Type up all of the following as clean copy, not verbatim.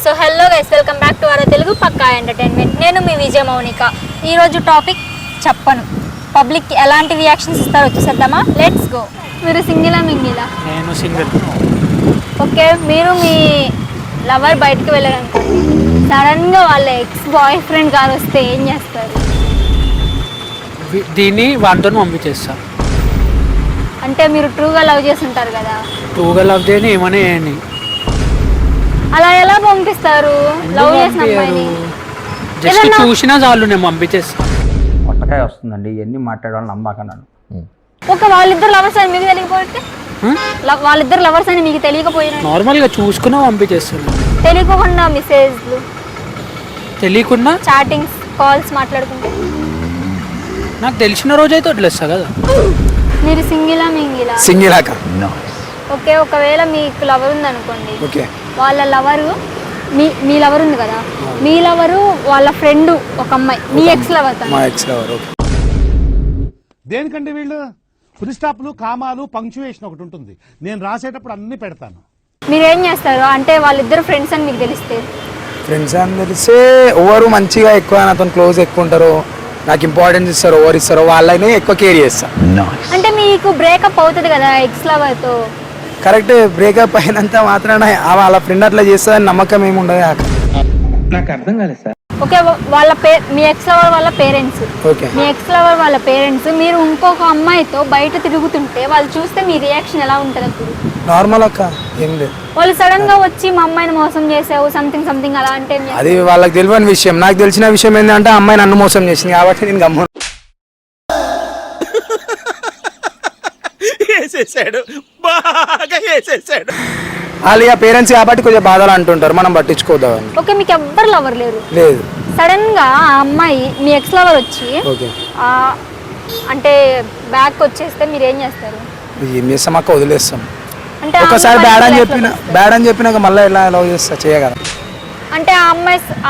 So hello guys, welcome back to our Telugu Pakka entertainment. నేను మీ విజయ మౌనిక. ఈరోజు టాపిక్ చెప్పను. పబ్లిక్ ఎలాంటి రియాక్షన్స్ ఇస్తారో చూసేద్దామా? Let's go. మీరు సింగిలా మింగిలా? నేను సింగిల్. ఓకే, మీరు మీ లవర్ బయటకు వెళ్ళారనుకోండి, సడన్గా వాళ్ళ ఎక్స్ బాయ్ ఫ్రెండ్ గారు వస్తే ఏం చేస్తారు? దీన్ని వాటితో పంపించేస్తా. అంటే మీరు ట్రూగా లవ్ చేసి ఉంటారు కదా. ట్రూగా లవ్ చేయని ఏమనే చేయండి. అలా ఎలా పంపిస్తారు? లవ్ చేసిన అమ్మాయిని జస్ట్ చూసినా చాలు, నేను పంపించేస్తా. పొట్టకాయ వస్తుందండి, ఇవన్నీ మాట్లాడడం నమ్మకన్నాను. ఒక వాళ్ళిద్దరు లవర్స్ అని మీకు తెలియకపోతే, వాళ్ళిద్దరు లవర్స్ అని మీకు తెలియకపోయినా నార్మల్గా చూసుకున్నా పంపించేస్తాను. తెలియకుండా మెసేజ్లు, తెలియకుండా చాటింగ్స్, కాల్స్ మాట్లాడుకుంటే నాకు తెలిసిన రోజైతే వదిలేస్తా కదా. మీరు సింగిలా మింగిలా? సింగిల్ అక్క. ఓకే, ఒకవేళ మీకు లవర్ ఉంది అనుకోండి, ఓకే, వాళ్ళ లవరు మీ లవర్ ఉంది కదా, మీ లవరు వాళ్ళ ఫ్రెండ్ ఒక అమ్మాయి, మీ ఎక్స్ లవర్. మా ఎక్స్ లవర్. ఓకే, దేనికంటే వీళ్ళు ఫుల్ స్టాప్లు, కామాలు, పంక్చుయేషన్ ఒకటి ఉంటుంది. నేను రాసేటప్పుడు అన్ని పెడతాను. మీరేం చేస్తారు? అంటే వాళ్ళిద్దరు ఫ్రెండ్స్ అని మీకు తెలిస్తే? ఫ్రెండ్స్ అని తెలిస్తే ఎవరు మంచిగా ఎక్కువ నాతో క్లోజ్ ఎక్కువ ఉంటారో, నాకు ఇంపార్టెన్స్ ఇస్తారు, ఎవరు ఇస్తారో వాళ్ళనే ఎక్కువ కేర్ చేస్తా. అంటే మీకు బ్రేకప్ అవుతుంది కదా ఎక్స్ లవర్తో, కరెక్ట్. బ్రేకప్ అయినంత మాత్రాన వాళ్ళ ఫ్రెండ్ అట్లా చేస్తుందని నమ్మకం ఏమి ఉండదు. నాకు అర్థం కాలేదు సార్. ఓకే, వాళ్ళ మీ ఎక్స్ లవర్ వాళ్ళ పేరెంట్స్, ఓకే, మీ ఎక్స్ లవర్ వాళ్ళ పేరెంట్స్ మీరు ఇంకొక అమ్మాయితో బయట తిరుగుతుంటే వాళ్ళు చూస్తే మీ రియాక్షన్ ఎలా ఉంటుంది అప్పుడు? నార్మల్ అక్క, ఏం లేదు. వాళ్ళు సడన్ గా వచ్చి మా అమ్మాయిని మోసం చేసావు సంథింగ్ అలా అంటే అది వాళ్ళకి తెలియని విషయం. నాకు తెలిసిన విషయం ఏంటంటే అమ్మాయి నన్ను మోసం చేసింది కాబట్టి నేను గమ్ము. వాళ్ళు ఇక పేరెంట్స్ కాబట్టి కొంచెం బాధలు అంటుంటారు, మనం పట్టించుకోదామని. ఓకే, మీకు ఎవ్వరు లవర్ లేరు? లేదు. సడన్ గా ఆ అమ్మాయి మీ ఎక్స్ లవర్ వచ్చి అంటే బ్యాక్ వచ్చేస్తే మీరు ఏం చేస్తారు? ఏం చేస్తాం అక్క, వదిలేస్తాం. అంటే ఒకసారి బ్యాడ్ అని చెప్పినాక మళ్ళీ ఎలా లవ్ చేస్తా, చేయగల. అంటే ఆ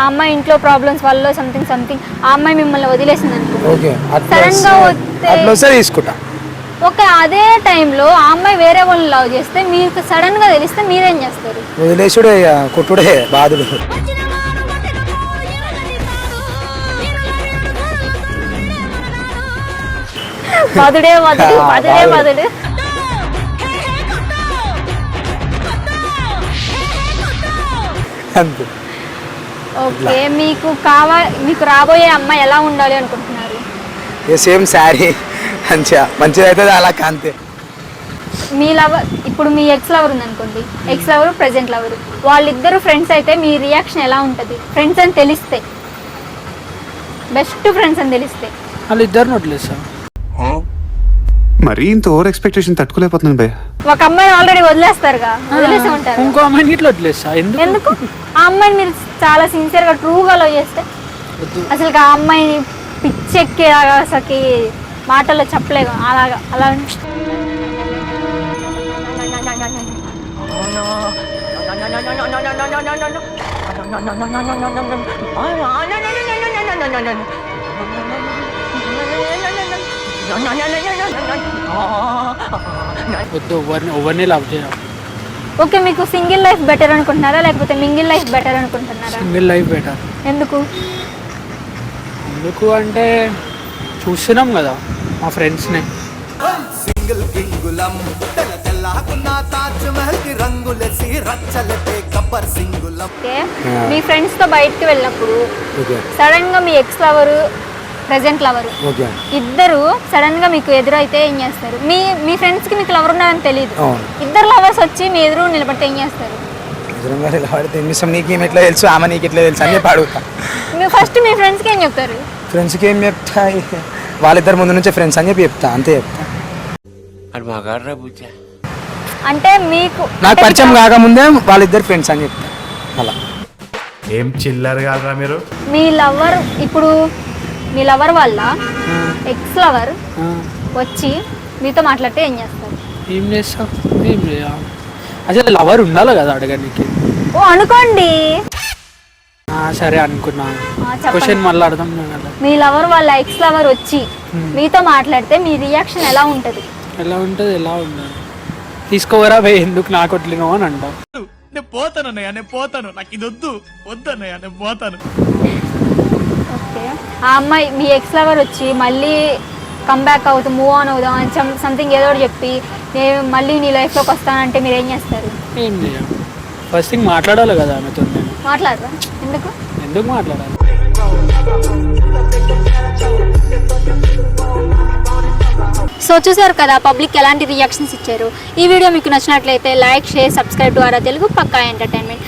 అమ్మాయి ఇంట్లో ప్రాబ్లమ్స్ వల్ల సంథింగ్ ఆ అమ్మాయి మిమ్మల్ని వదిలేసింది అనుకో, ఓకే, సడన్ గా అట్లా వస్తే తీసుకుంటా. ఓకే, అదే టైంలో ఆ అమ్మాయి వేరే వాళ్ళని లవ్ చేస్తే మీకు సడన్ గా తెలిస్తే మీరేం చేస్తారు? వదిలేసుడే, కొట్టుడే, బాధుడు. పదుడే పదుడు. అంతే. ఓకే, మీకు రాబోయే అమ్మాయి ఎలా ఉండాలి అనుకుంటున్నారు? సేమ్ శారీ మంచిగా అయితే అలా కాంతే. మీ లవర్ ఇప్పుడు మీ ఎక్స్ లవర్ ఉంది అనుకోండి, ఎక్స్ లవర్ ప్రెజెంట్ లవర్, వాళ్ళిద్దరు ఫ్రెండ్స్ అయితే మీ రియాక్షన్ ఎలా ఉంటుంది? ఫ్రెండ్స్ అని తెలిస్తే, బెస్ట్ ఫ్రెండ్స్ అని తెలిస్తే వాళ్ళిద్దరిని వదిలేస్తా. మరి ఇంత ఓవర్ ఎక్స్పెక్టేషన్ తట్టుకోలేకపోతున్నాను భయ్య. ఒక అమ్మాయిని ఆల్రెడీ వదిలేస్తారుగా, వదిలేసి ఉంటారు. ఇంకో అమ్మాయిని ఇట్లా వదిలేస్తా. ఎందుకు? ఆ అమ్మాయిని మీరు చాలా సిన్సియర్ గా ట్రూగా లవ్ చేస్తే అసలు ఆ అమ్మాయిని పిచ్చెక్కి అసలుకి మాటల్లో చెప్పలేము. అలా ఎవరిని లవ్ చేయాలి. ఓకే, మీకు సింగిల్ లైఫ్ బెటర్ అనుకుంటున్నారా లేకపోతే మింగిల్ లైఫ్ బెటర్ అనుకుంటున్నారా? Single life better. ఎందుకు అంటే చూస్తున్నాం కదా మా ఫ్రెండ్స్ని. మీ ఫ్రెండ్స్ తో బయటకు వెళ్ళినప్పుడు సడన్ గా మీ ఎక్స్ లవర్ ప్రెజెంట్ లవర్ ఇద్దరు సడన్ గా మీకు ఎదురైతే ఏం చేస్తారు? మీ ఫ్రెండ్స్ కి మీకు లవర్ ఉన్నారని తెలియదు, ఇద్దరు లవర్స్ వచ్చి మీ ఎదురు నిలబడితే ఏం చేస్తారు? నీకేం ఎట్లా తెలుసు, ఆమె నీకు ఎట్లా తెలుసు అని చెప్పి అడుగుతా. మీరు ఫస్ట్ మీ ఫ్రెండ్స్ కి ఏం చెప్తారు? ఫ్రెండ్స్ కి ఏం చెప్తా, వాళ్ళిద్దరు ముందు నుంచే ఫ్రెండ్స్ అని చెప్పి చెప్తా, అంతే చెప్తా. అంటే మీకు నాకు పరిచయం కాకముందే వాళ్ళిద్దరు ఫ్రెండ్స్ అని చెప్తా. అలా ఏం చిల్లర్ కాదురా మీరు. మీ లవర్ ఇప్పుడు మీ లవర్ వల్ల ఎక్స్ లవర్ వచ్చి మీతో మాట్లాడితే ఏం చేస్తారు? ఏం చేస్తా, ఏం చేయ. అసలు లవర్ ఉండాలి కదా అడగడానికి. ఓ అనుకోండి, సరే అనుకున్నా. క్వశ్చన్ మళ్ళీ అర్థం కదా. మీ లవర్ వాళ్ళ ఎక్స్ లవర్ వచ్చి మీతో మాట్లాడితే మీ రియాక్షన్ ఎలా ఉంటుంది? ఎలా ఉంటుంది తీసుకోవరా భయ్, ఎందుకు నాకు వట్లినో అని అంటావు. నేను పోతానన్నయ్య, నేను పోతాను, నాకు ఇది వద్దన్నయ్య, నేను పోతాను. ఓకే, ఆ అమ్మాయి మీ ఎక్స్ లవర్ వచ్చి మళ్ళీ కమ్బ్యాక్ అవుతాం, మూవ్ ఆన్ అవుదాం అని సంథింగ్ ఏదో ఒకటి చెప్పి నేను మళ్ళీ నీ లైఫ్లోకి వస్తానంటే మీరు ఏం చేస్తారు? ఏం చేయం, ఫస్ట్ థింగ్ మాట్లాడాలి కదా ఆమెతో. నేను మాట్లాడరా? ఎందుకు మాట్లాడాలి? సో చూసారు కదా పబ్లిక్ ఎలాంటి రియాక్షన్స్ ఇచ్చారు. ఈ వీడియో మీకు నచ్చినట్లయితే like, share, subscribe to our Telugu Pakka entertainment.